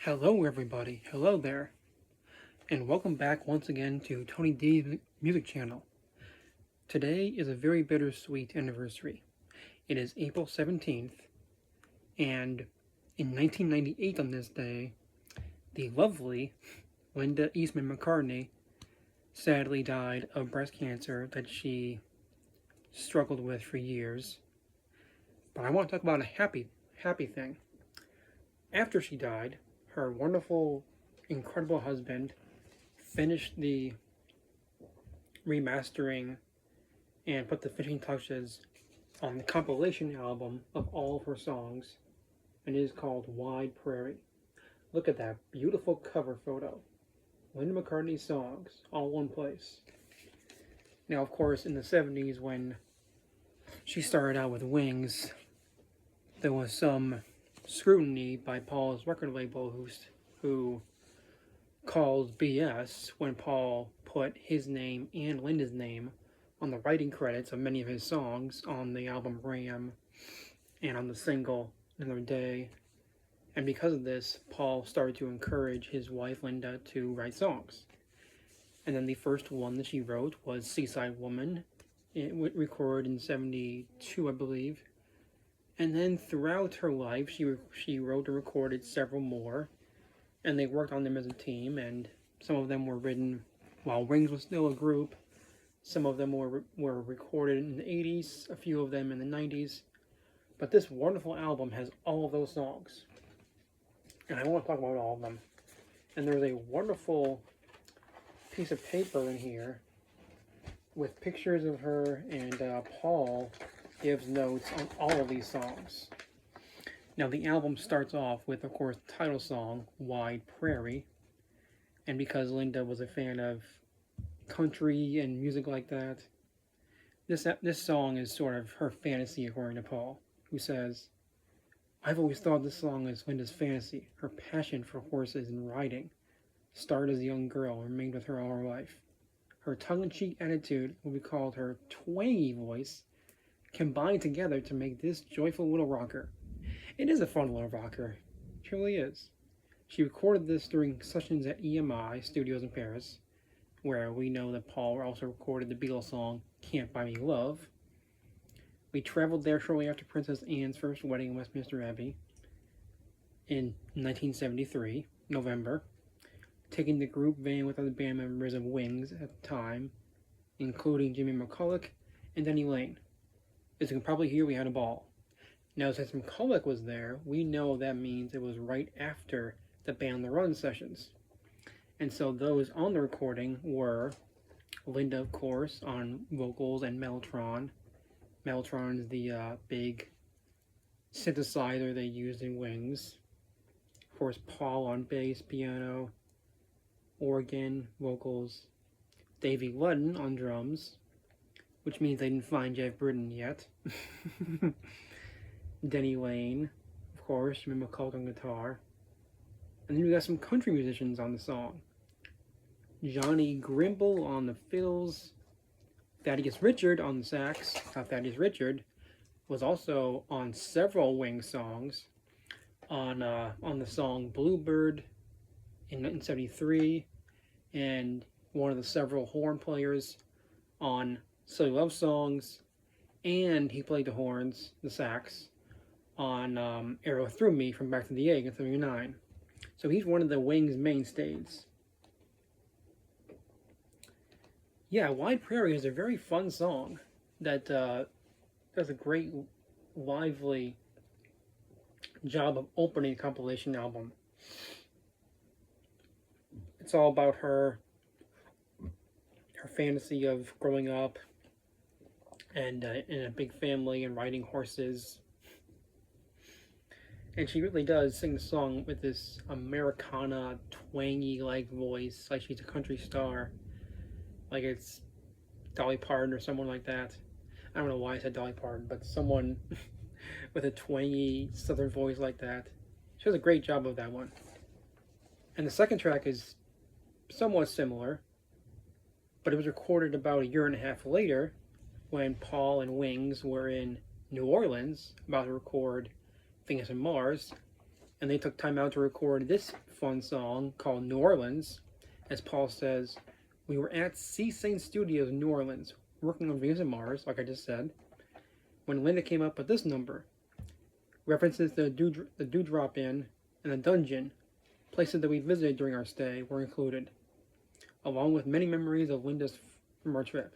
Hello, everybody. Hello there. And welcome back once again to Tony D's Music Channel. Today is a very bittersweet anniversary. It is April 17th, and in 1998 on this day, the lovely Linda McCartney sadly died of breast cancer that she struggled with for years. But I want to talk about a happy thing. After she died, her wonderful, incredible husband finished the remastering and put the finishing touches on the compilation album of all of her songs, and it is called Wide Prairie. Look at that beautiful cover photo. Linda McCartney's songs, all one place. Now, of course, in the 70s, when she started out with Wings, there was some scrutiny by Paul's record label who called BS when Paul put his name and Linda's name on the writing credits of many of his songs on the album Ram and on the single Another Day. And because of this, Paul started to encourage his wife Linda to write songs. And then the first one that she wrote was Seaside Woman. It recorded in 72, I believe. And then throughout her life, she wrote and recorded several more, and they worked on them as a team, and some of them were written while Wings was still a group. Some of them were recorded in the 80s, a few of them in the 90s. But this wonderful album has all of those songs, and I want to talk about all of them. And there's a wonderful piece of paper in here with pictures of her, and Paul gives notes on all of these songs. Now, the album starts off with, of course, the title song, Wide Prairie. And because Linda was a fan of country and music like that, this song is sort of her fantasy, according to Paul, who says, "I've always thought this song is Linda's fantasy. Her passion for horses and riding started as a young girl and remained with her all her life. Her tongue-in-cheek attitude, what we called her twangy voice, combined together to make this joyful little rocker." It is a fun little rocker. It truly is. She recorded this during sessions at EMI Studios in Paris, where we know that Paul also recorded the Beatles song Can't Buy Me Love. We traveled there shortly after Princess Anne's first wedding in Westminster Abbey in 1973, November, taking the group van with other band members of Wings at the time, including Jimmy McCulloch and Denny Lane. As you can probably hear, we had a ball. Now, since McCulloch was there, we know that means it was right after the Band on the Run sessions. And so those on the recording were Linda, of course, on vocals and Mellotron. Mellotron is the big synthesizer they used in Wings. Of course, Paul on bass, piano, organ, vocals. Davey Ludden on drums, which means they didn't find Jeff Britton yet. Denny Lane, of course, Jimmy McCulloch on guitar. And then we got some country musicians on the song. Johnny Grimble on the fills. Thaddeus Richard on the sax. Thaddeus Richard was also on several Wings songs. On the song Bluebird in 1973, and one of the several horn players on Silly Love Songs, and he played the horns, the sax, on Arrow Through Me from Back to the Egg in 1979. So he's one of the Wings mainstays. Yeah, Wide Prairie is a very fun song that does a great, lively job of opening a compilation album. It's all about her fantasy of growing up and in a big family and riding horses. And she really does sing the song with this Americana, twangy-like voice, like she's a country star. Like it's Dolly Parton or someone like that. I don't know why I said Dolly Parton, but someone with a twangy southern voice like that. She does a great job of that one. And the second track is somewhat similar, but it was recorded about a year and a half later when Paul and Wings were in New Orleans about to record Venus and Mars, and they took time out to record this fun song called New Orleans. As Paul says, we were at C-Saint Studios in New Orleans, working on Venus and Mars, like I just said, when Linda came up with this number. References to the Dewdrop Inn and the Dungeon, places that we visited during our stay, were included, along with many memories of Linda's from our trip.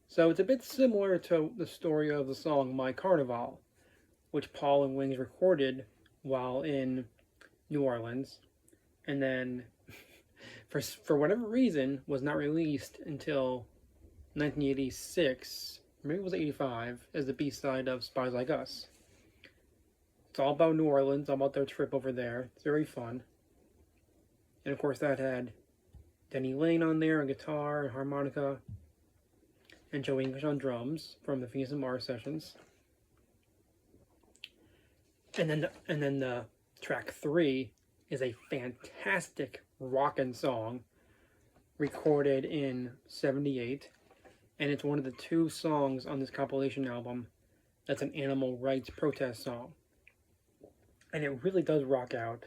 So it's a bit similar to the story of the song My Carnival, which Paul and Wings recorded while in New Orleans, and then for whatever reason was not released until 1986, maybe it was 85, as the B-side of Spies Like Us. It's all about New Orleans, all about their trip over there. It's very fun. And of course that had Denny Lane on there on guitar and harmonica, and Joe English on drums from the Venus and Mars sessions. And then the track 3 is a fantastic rockin' song recorded in '78, and it's one of the 2 songs on this compilation album that's an animal rights protest song. And it really does rock out,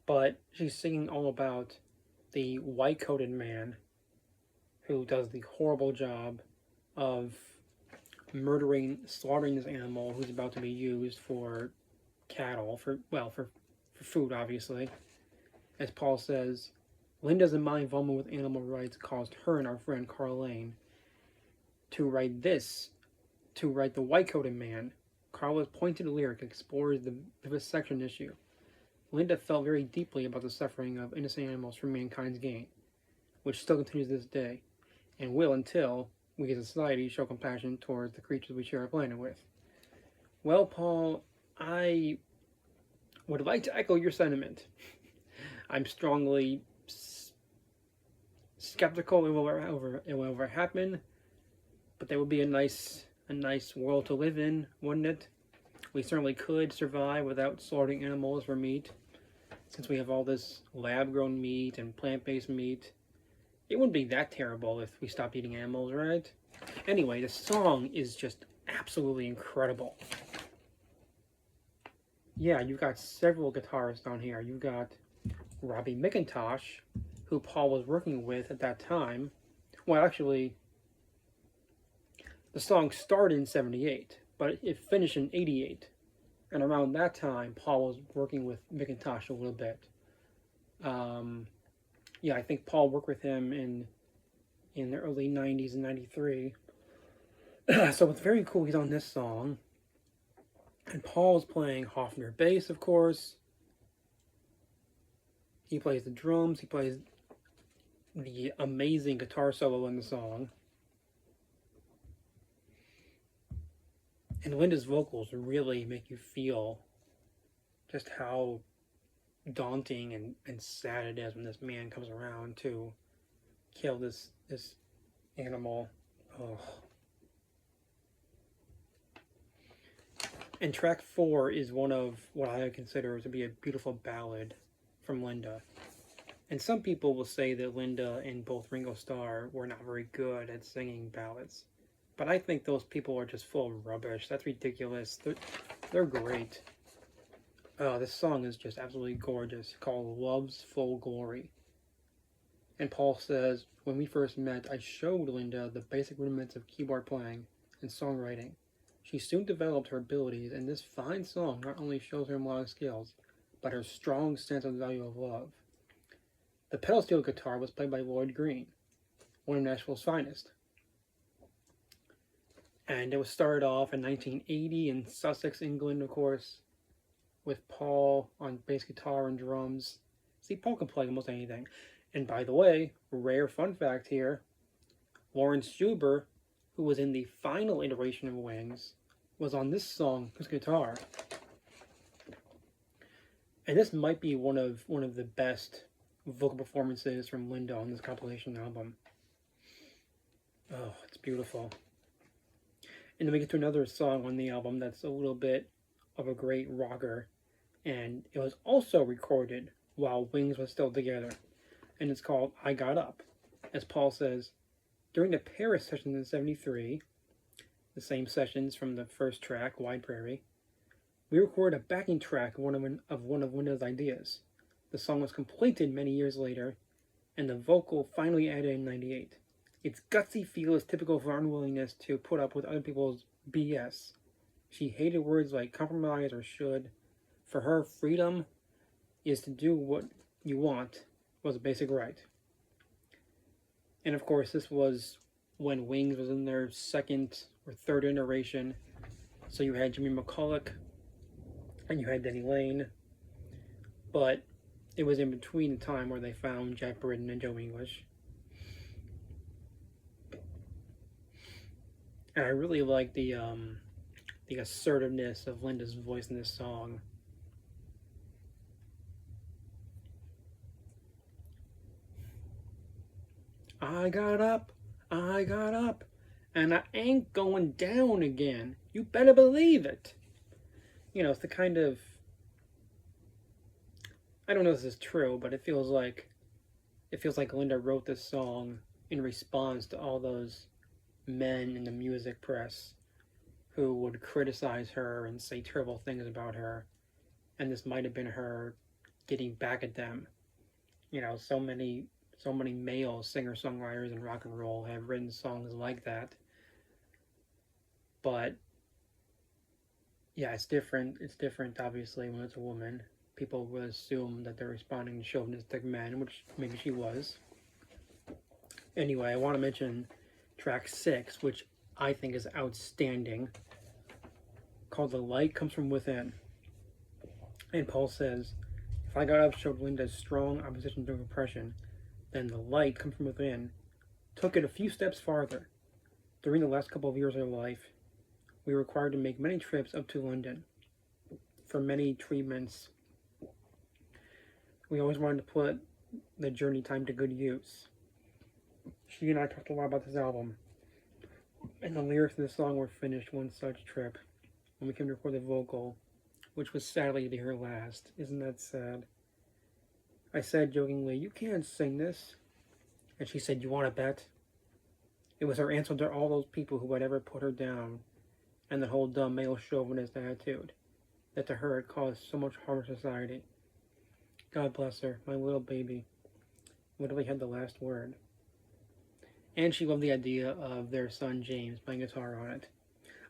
but she's singing all about the white-coated man who does the horrible job of slaughtering this animal who's about to be used for cattle, for food, obviously. As Paul says, Linda's and my involvement with animal rights caused her and our friend Carlene to write The White-Coated Man. Carla's pointed lyric explores the vivisection issue. Linda felt very deeply about the suffering of innocent animals for mankind's gain, which still continues to this day, and will until we as a society show compassion towards the creatures we share our planet with. Well, Paul, I would like to echo your sentiment. I'm strongly skeptical it will ever happen, but that would be a nice world to live in, wouldn't it? We certainly could survive without slaughtering animals for meat, since we have all this lab-grown meat and plant-based meat. It wouldn't be that terrible if we stopped eating animals, right? Anyway, the song is just absolutely incredible. Yeah, you've got several guitarists on here. You've got Robbie McIntosh, who Paul was working with at that time. Well, actually, the song started in '78, but it finished in '88. And around that time, Paul was working with McIntosh a little bit. Yeah, I think Paul worked with him in the early '90s and '93. So it's very cool he's on this song. And Paul's playing Hofner bass, of course. He plays the drums. He plays the amazing guitar solo in the song. And Linda's vocals really make you feel just how daunting and sad it is when this man comes around to kill this animal. Oh. And track 4 is one of what I consider to be a beautiful ballad from Linda. And some people will say that Linda and both Ringo Starr were not very good at singing ballads. But I think those people are just full of rubbish. That's ridiculous. They're great. This song is just absolutely gorgeous, called Love's Full Glory. And Paul says, when we first met, I showed Linda the basic rudiments of keyboard playing and songwriting. She soon developed her abilities, and this fine song not only shows her melodic skills, but her strong sense of the value of love. The pedal steel guitar was played by Lloyd Green, one of Nashville's finest. And it was started off in 1980 in Sussex, England, of course, with Paul on bass guitar and drums. See, Paul can play almost anything. And by the way, rare fun fact here, Lawrence Juber, who was in the final iteration of Wings, was on this song, his guitar. And this might be one of the best vocal performances from Linda on this compilation album. Oh, it's beautiful. And then we get to another song on the album that's a little bit of a great rocker. And it was also recorded while Wings was still together. And it's called I Got Up. As Paul says, during the Paris sessions in '73, the same sessions from the first track, Wide Prairie, We recorded a backing track of one of Linda's ideas. The song was completed many years later, and the vocal finally added in '98. Its gutsy feel is typical of her unwillingness to put up with other people's BS. She hated words like compromise or should. For her, freedom is to do what you want was a basic right. And of course, this was when Wings was in their second or third iteration. So you had Jimmy McCulloch and you had Denny Lane. But it was in between the time where they found Jack Britten and Joe English. And I really like the assertiveness of Linda's voice in this song. I got up, and I ain't going down again. You better believe it. You know, it's the kind of, I don't know if this is true, but it feels like Linda wrote this song in response to all those men in the music press who would criticize her and say terrible things about her, and this might have been her getting back at them. You know, so many male singer-songwriters in rock and roll have written songs like that. But yeah, it's different. It's different, obviously, when it's a woman. People will assume that they're responding to chauvinistic men, which maybe she was. Anyway, I want to mention track 6, which I think is outstanding, called The Light Comes From Within. And Paul says, if I got up showed Linda's strong opposition to oppression, then the light comes from within took it a few steps farther. During the last couple of years of her life, we were required to make many trips up to London for many treatments. We always wanted to put the journey time to good use. She and I talked a lot about this album, and the lyrics of the song were finished one such trip when we came to record the vocal, which was sadly to her last. Isn't that sad? I said jokingly, "You can't sing this." And she said, "You want to bet?" It was her answer to all those people who had ever put her down, and the whole dumb male chauvinist attitude that to her had caused so much harm to society. God bless her, my little baby. Literally had the last word. And she loved the idea of their son James playing guitar on it.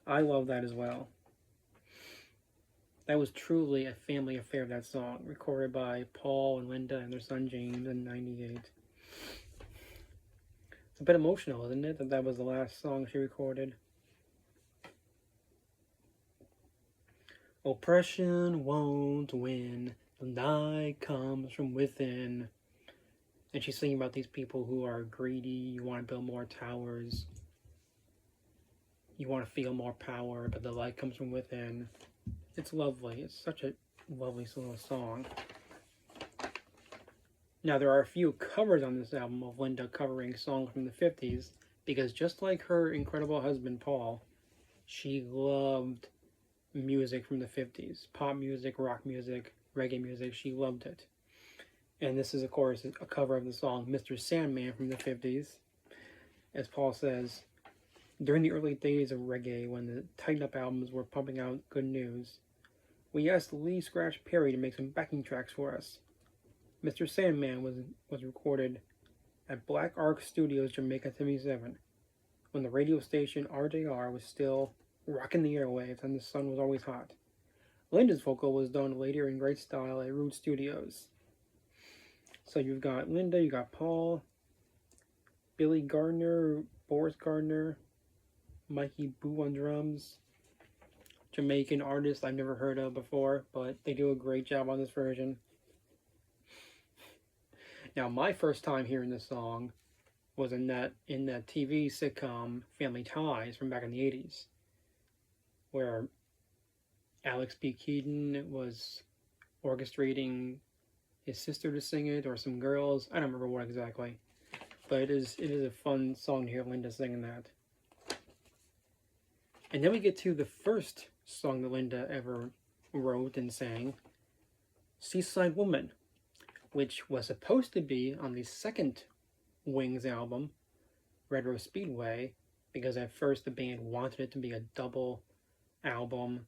I love that as well. That was truly a family affair, that song, recorded by Paul and Linda and their son James in '98. It's a bit emotional, isn't it, that was the last song she recorded? Oppression won't win, the night comes from within. And she's singing about these people who are greedy, you want to build more towers, you want to feel more power, but the light comes from within. It's lovely. It's such a lovely little song. Now, there are a few covers on this album of Linda covering songs from the 50s, because just like her incredible husband, Paul, she loved music from the 50s. Pop music, rock music, reggae music, she loved it. And this is, of course, a cover of the song Mr. Sandman from the 50s. As Paul says, during the early days of reggae, when the Tighten Up albums were pumping out good news, we asked Lee Scratch Perry to make some backing tracks for us. Mr. Sandman was recorded at Black Ark Studios, Jamaica 77, when the radio station RJR was still rocking the airwaves and the sun was always hot. Linda's vocal was done later in great style at Root Studios. So you've got Linda, you got Paul, Billy Gardner, Boris Gardner, Mikey Boo on drums, Jamaican artist I've never heard of before, but they do a great job on this version. Now, my first time hearing this song was in that TV sitcom Family Ties from back in the 80s, where Alex P. Keaton was orchestrating his sister to sing it, or some girls. I don't remember what exactly, but it is a fun song to hear Linda singing that. And then we get to the first song that Linda ever wrote and sang, Seaside Woman, which was supposed to be on the second Wings album, Retro Speedway, because at first the band wanted it to be a double album,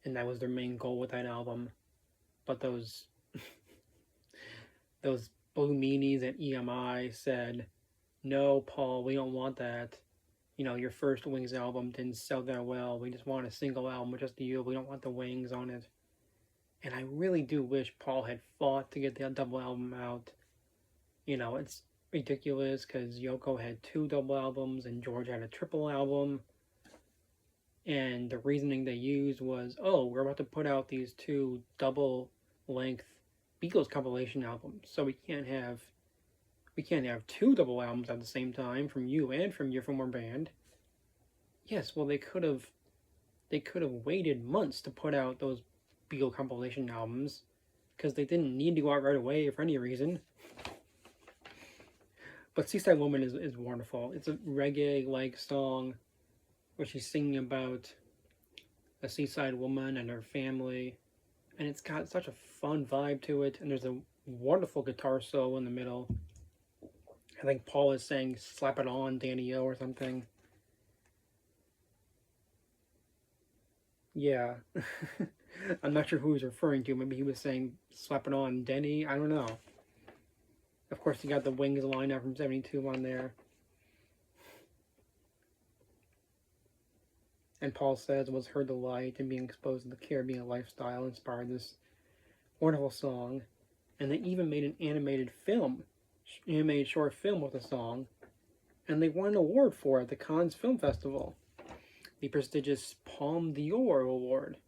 and that was their main goal with that album. But those Blue Meanies at EMI said, "No, Paul, we don't want that. You know, your first Wings album didn't sell that well. We just want a single album with just you. We don't want the Wings on it." And I really do wish Paul had fought to get that double album out. You know, it's ridiculous because Yoko had two double albums and George had a triple album. And the reasoning they used was, oh, we're about to put out these two double length Beatles compilation albums, so we can't have two double albums at the same time from you and from your former band. Yes, well they could have waited months to put out those Beatle compilation albums because they didn't need to go out right away for any reason. But Seaside Woman is wonderful. It's a reggae-like song where she's singing about a seaside woman and her family, and it's got such a fun vibe to it, and there's a wonderful guitar solo in the middle. I think Paul is saying "Slap It On, Danny-O" or something. Yeah. I'm not sure who he's referring to. Maybe he was saying "Slap It On, Denny." I don't know. Of course, you got the Wings lineup from 72 on there. And Paul says, "Was heard the light and being exposed to the Caribbean lifestyle inspired this wonderful song." And they even made an animated short film with the song, and they won an award for it at the Cannes Film Festival, the prestigious Palme d'Or award.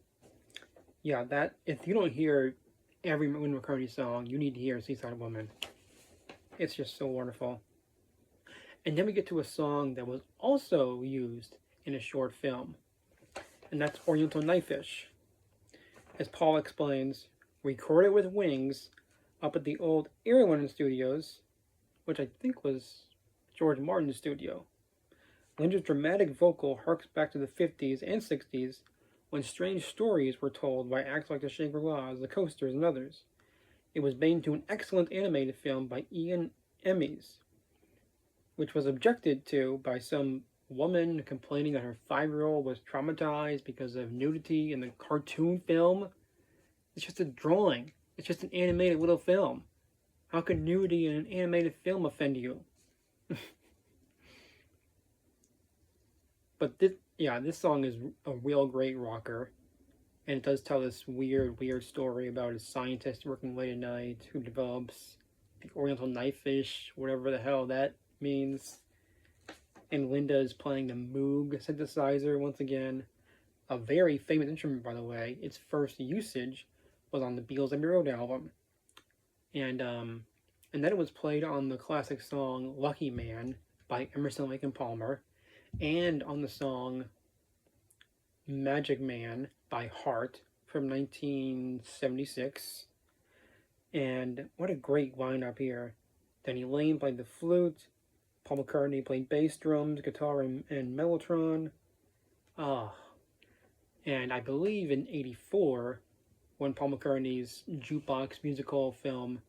Yeah, that, if you don't hear every Linda McCartney song, you need to hear Seaside Woman. It's just so wonderful. And then we get to a song that was also used in a short film, and that's Oriental Knifefish. As Paul explains, recorded with Wings up at the old Airline Studios, which I think was George Martin's studio. Linda's dramatic vocal harks back to the 50s and 60s when strange stories were told by acts like the Shangri-Las, the Coasters, and others. It was made into an excellent animated film by Ian Emmys, which was objected to by some woman complaining that her 5-year-old was traumatized because of nudity in the cartoon film. It's just a drawing. It's just an animated little film. How can nudity in an animated film offend you? But this song is a real great rocker. And it does tell this weird story about a scientist working late at night who develops the Oriental Knifefish, whatever the hell that means. And Linda is playing the Moog synthesizer once again. A very famous instrument, by the way. Its first usage was on the Beatles' Abbey Road album. And then it was played on the classic song Lucky Man by Emerson, Lake and Palmer, and on the song Magic Man by Heart from 1976. And what a great lineup here. Denny Lane played the flute, Paul McCartney played bass, drums, guitar, and mellotron. And I believe in 84, when Paul McCartney's jukebox musical film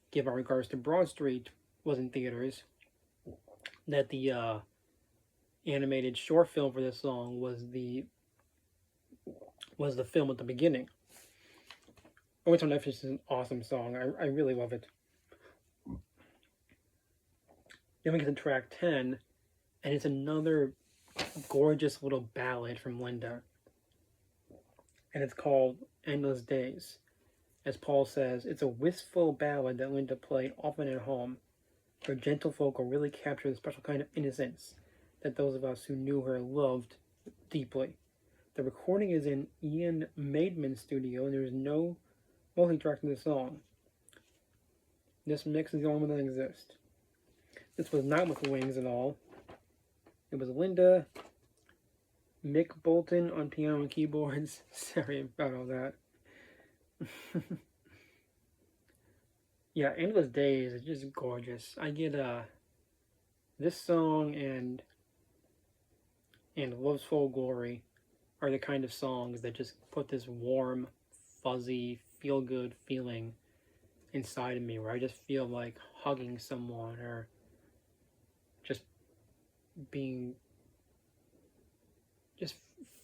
Give Our Regards to Broad Street was in theaters, that the animated short film for this song was the film at the beginning. Oriental Knifefish is an awesome song. I really love it. Then we get to track 10, and it's another gorgeous little ballad from Linda. And it's called Endless Days. As Paul says, it's a wistful ballad that Linda played often at home. Her gentle vocal really captured the special kind of innocence that those of us who knew her loved deeply. The recording is in Ian Maidman's studio, and there is no multi-track in the song. This mix is the only one that exists. This was not with the Wings at all. It was Linda, Mick Bolton on piano and keyboards. Sorry about all that. Yeah, Endless Days is just gorgeous. I get this song and Love's Full Glory are the kind of songs that just put this warm, fuzzy, feel-good feeling inside of me, where I just feel like hugging someone or just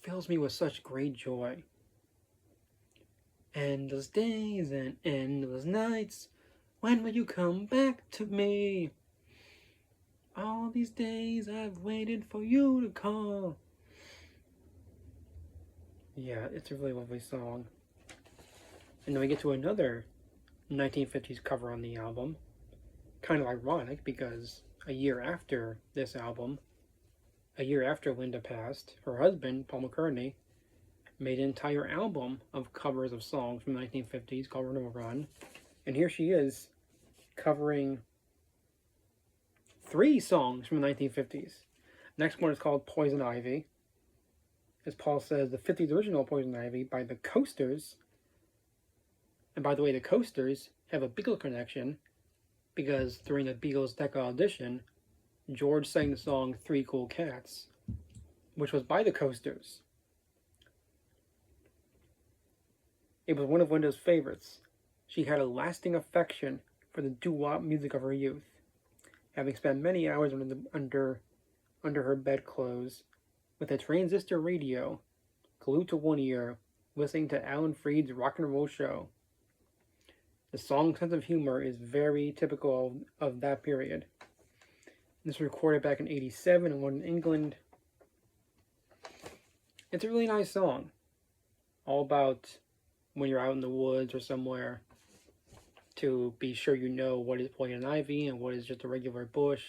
fills me with such great joy. Endless days and endless nights. When will you come back to me? All these days I've waited for you to call. Yeah, it's a really lovely song. And then we get to another 1950s cover on the album. Kind of ironic because a year after this album, a year after Linda passed, her husband, Paul McCartney, made an entire album of covers of songs from the 1950s called Run of a Run. And here she is covering 3 songs from the 1950s. Next one is called Poison Ivy. As Paul says, the 50s original Poison Ivy by the Coasters. And by the way, the Coasters have a Beatle connection because during the Beatles' Decca audition, George sang the song Three Cool Cats, which was by the Coasters. It was one of Linda's favorites. She had a lasting affection for the doo-wop music of her youth, having spent many hours under her bedclothes with a transistor radio glued to one ear, listening to Alan Freed's rock and roll show. The song's sense of humor is very typical of that period. This was recorded back in '87 in England. It's a really nice song, all about when you're out in the woods or somewhere to be sure you know what is poison ivy and what is just a regular bush.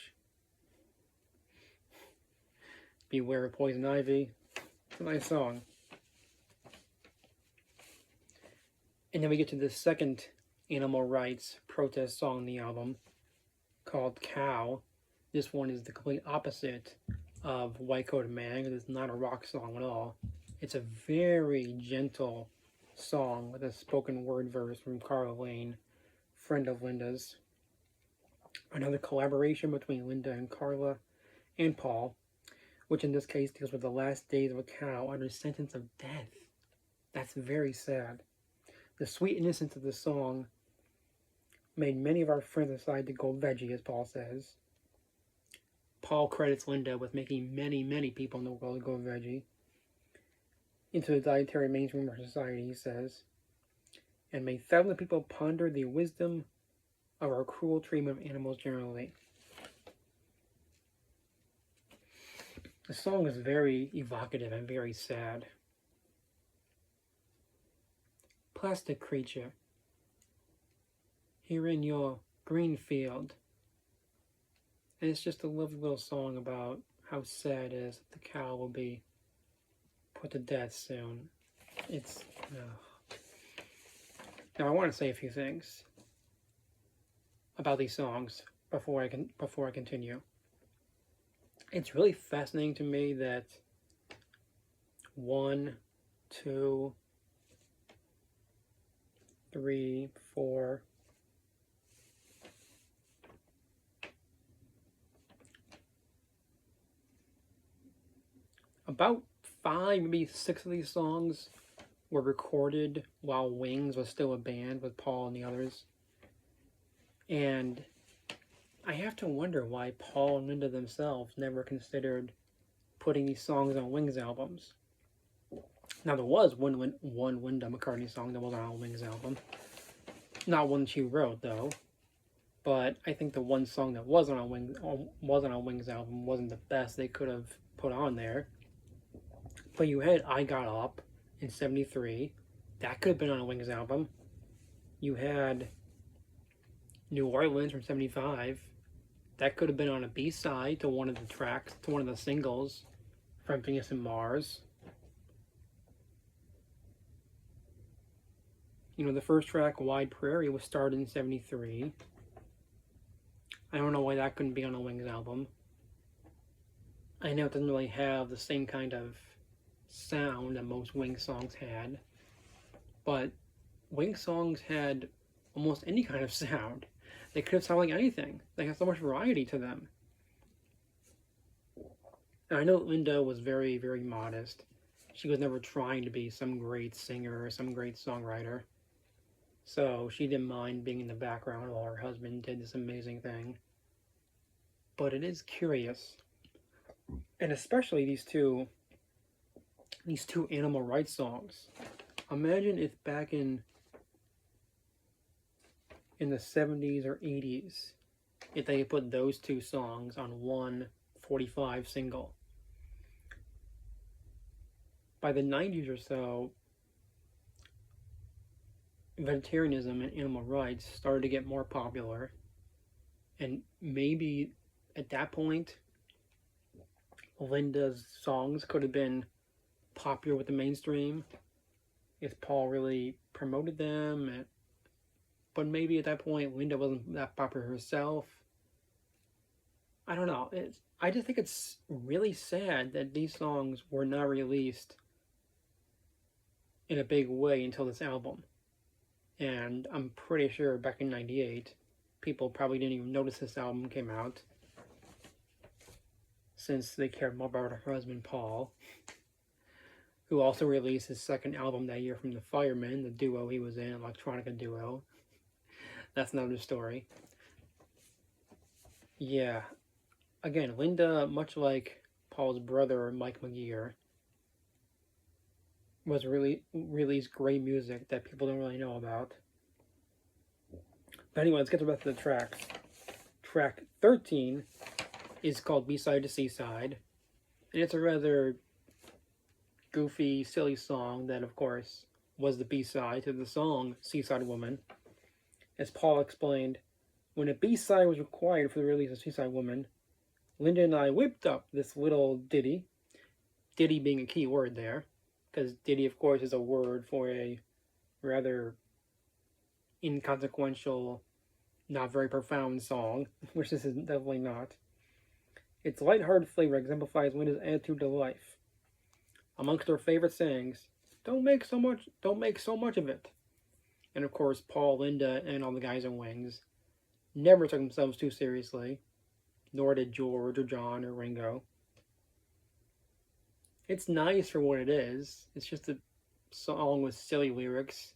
Beware of poison ivy. It's a nice song. And then we get to the second animal rights protest song on the album called Cow. This one is the complete opposite of White Coated Man because it's not a rock song at all. It's a very gentle song with a spoken word verse from Carla Lane, friend of Linda's. Another collaboration between Linda and Carla and Paul, which in this case deals with the last days of a cow under sentence of death. That's very sad. The sweet innocence of the song made many of our friends decide to go veggie, as Paul says. Paul credits Linda with making many, many people in the world go veggie. Into the dietary mainstream of our society, he says, and made thousands of people ponder the wisdom of our cruel treatment of animals generally. The song is very evocative and very sad. Plastic creature, here in your green field. And it's just a lovely little song about how sad it is that the cow will be put to death soon. It's... Now I want to say a few things about these songs before I continue. It's really fascinating to me that 1, 2, 3, 4, about 5, maybe 6 of these songs were recorded while Wings was still a band with Paul and the others. And I have to wonder why Paul and Linda themselves never considered putting these songs on Wings albums. Now, there was one Linda McCartney song that was on a Wings album. Not one she wrote, though. But I think the one song that wasn't on a Wings album wasn't the best they could have put on there. But you had I Got Up in '73. That could have been on a Wings album. You had New Orleans from '75. That could have been on a B-side to one of the tracks, to one of the singles from Venus and Mars. You know, the first track, Wide Prairie, was started in '73. I don't know why that couldn't be on a Wings album. I know it doesn't really have the same kind of sound that most Wings songs had, but Wings songs had almost any kind of sound. They could have sounded like anything. They had so much variety to them. And I know Linda was very, very modest. She was never trying to be some great singer or some great songwriter. So she didn't mind being in the background while her husband did this amazing thing. But it is curious. And especially these two animal rights songs. Imagine if back in in the 70s or 80s if they put those two songs on one 45 single. By the 90s or so, vegetarianism and animal rights started to get more popular, and maybe at that point, Linda's songs could have been popular with the mainstream if Paul really promoted them. But maybe at that point, Linda wasn't that popular herself. I don't know. I just think it's really sad that these songs were not released in a big way until this album. And I'm pretty sure back in '98, people probably didn't even notice this album came out, since they cared more about her husband Paul, who also released his second album that year from the Firemen, the duo he was in, electronica duo. That's another story. Yeah. Again, Linda, much like Paul's brother Mike McGear, was released great music that people don't really know about. But anyway, let's get to the rest of the tracks. Track 13 is called B-Side to Seaside, and it's a rather goofy, silly song that, of course, was the B-side to the song Seaside Woman. As Paul explained, when a B-side was required for the release of Seaside Woman, Linda and I whipped up this little ditty, ditty being a key word there, because ditty, of course, is a word for a rather inconsequential, not very profound song, which this is definitely not. Its lighthearted flavor exemplifies Linda's attitude to life. Amongst her favorite sayings, don't make so much of it. And of course, Paul, Linda, and all the guys in Wings never took themselves too seriously, nor did George or John or Ringo. It's nice for what it is. It's just a song with silly lyrics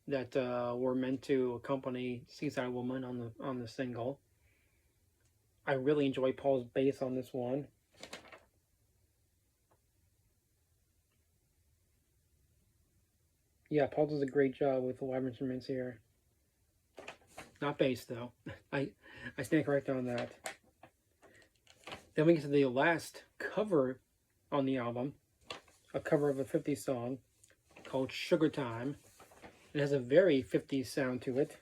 that were meant to accompany Seaside Woman on the single. I really enjoy Paul's bass on this one. Yeah, Paul does a great job with the live instruments here. Not bass, though. I stand corrected on that. Then we get to the last cover on the album, a cover of a 50s song called Sugar Time. It has a very 50s sound to it.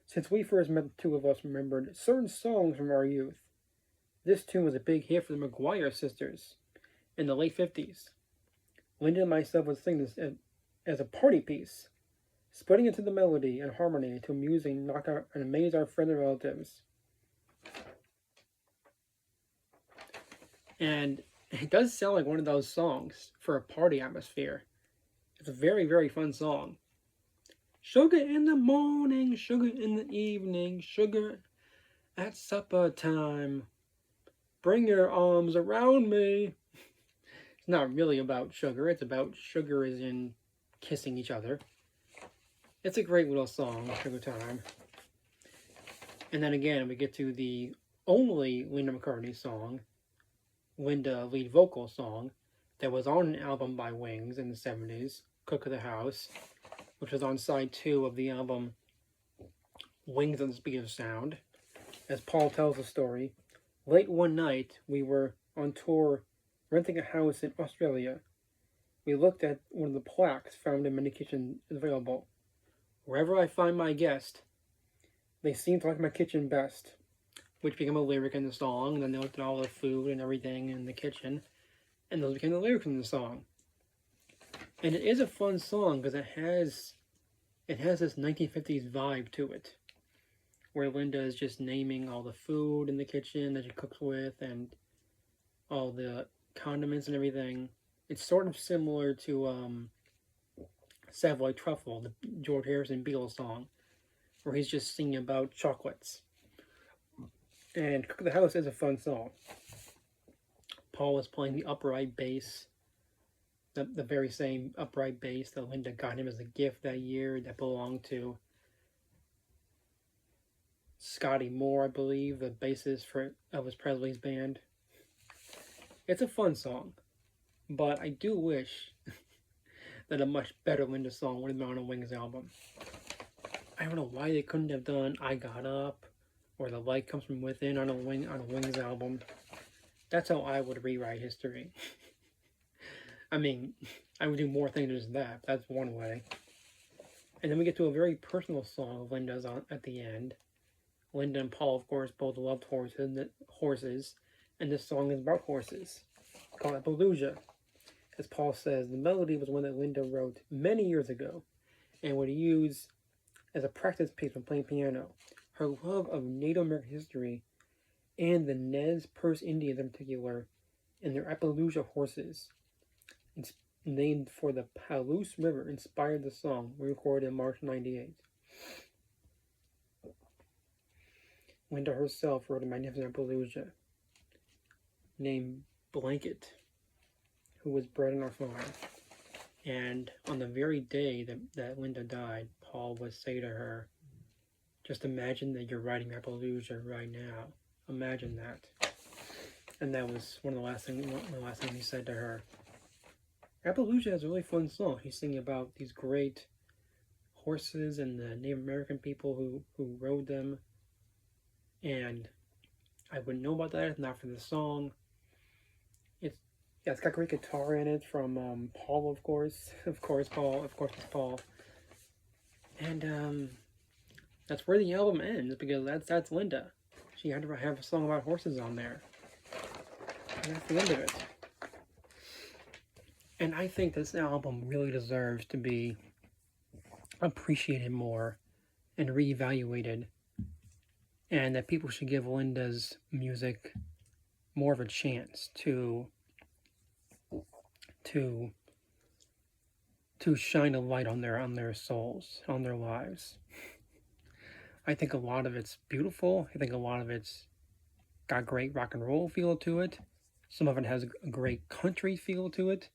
Since we first met, the two of us remembered certain songs from our youth. This tune was a big hit for the McGuire sisters in the late 50s. Linda and myself would sing this as a party piece, splitting into the melody and harmony to amuse and knock out and amaze our friends and relatives. And it does sound like one of those songs for a party atmosphere. It's a very, very fun song. Sugar in the morning, sugar in the evening, sugar at supper time. Bring your arms around me. It's not really about sugar. It's about sugar as in kissing each other. It's a great little song, Sugar Time. And then again, we get to the only Linda McCartney song, Linda lead vocal song, that was on an album by Wings in the 70s, Cook of the House, which was on side 2 of the album Wings on the Speed of Sound. As Paul tells the story, late one night we were on tour renting a house in Australia. We looked at one of the plaques found in many kitchens available. Wherever I find my guest, they seem to like my kitchen best, which became a lyric in the song. And then they looked at all the food and everything in the kitchen, and those became the lyrics in the song. And it is a fun song because it has this 1950s vibe to it, where Linda is just naming all the food in the kitchen that she cooks with and all the condiments and everything. It's sort of similar to Savoy Truffle, the George Harrison Beatles song, where he's just singing about chocolates. And Cook the House is a fun song. Paul was playing the upright bass, the very same upright bass that Linda got him as a gift that year that belonged to Scotty Moore, I believe, the bassist for Elvis Presley's band. It's a fun song, but I do wish that a much better Linda song would have been on a Wings album. I don't know why they couldn't have done I Got Up or The Light Comes From Within on a Wings album. That's how I would rewrite history. I mean, I would do more things than that. That's one way. And then we get to a very personal song of Linda's at the end. Linda and Paul, of course, both loved horses, and this song is about horses. It's called Appaloosa. As Paul says, the melody was one that Linda wrote many years ago and would use as a practice piece when playing piano. Her love of Native American history and the Nez Perce Indians in particular and their Appaloosa horses, named for the Palouse River, inspired the song we recorded in March '98. Linda herself wrote a magnificent Appaloosa named Blanket, who was bred on our farm. And on the very day that Linda died, Paul would say to her, just imagine that you're writing Appaloosa right now. Imagine that. And that was one of the last things he said to her. Appaloosa is a really fun song. He's singing about these great horses and the Native American people who rode them. And I wouldn't know about that if not for the song. It's got great guitar in it from Paul, of course. Of course, it's Paul. And that's where the album ends, because that's Linda. She had to have a song about horses on there. And that's the end of it. And I think this album really deserves to be appreciated more and reevaluated. And that people should give Linda's music more of a chance to shine a light on their souls, on their lives. I think a lot of it's beautiful. I think a lot of it's got great rock and roll feel to it. Some of it has a great country feel to it.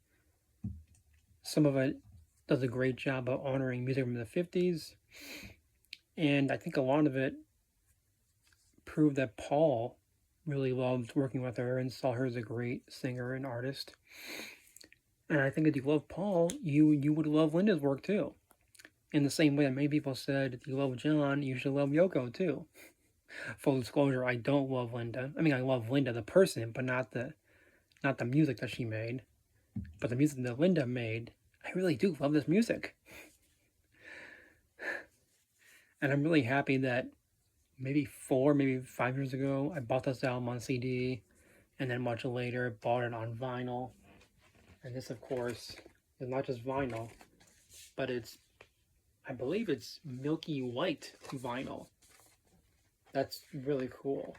Some of it does a great job of honoring music from the 50s. And I think a lot of it proved that Paul really loved working with her and saw her as a great singer and artist. And I think if you love Paul, you would love Linda's work too. In the same way that many people said, if you love John, you should love Yoko too. Full disclosure, I don't love Linda. I mean, I love Linda the person, but not the music that she made. But the music that Linda made, I really do love this music. And I'm really happy that maybe 5 years ago, I bought this album on CD, and then much later bought it on vinyl. And this, of course, is not just vinyl, but I believe it's milky white vinyl. That's really cool.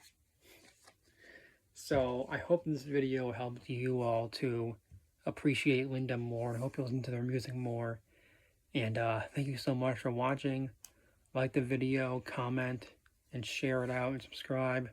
So I hope this video helped you all to appreciate Linda more, and I hope you listen to their music more. And thank you so much for watching. Like the video, comment, and share it out, and subscribe.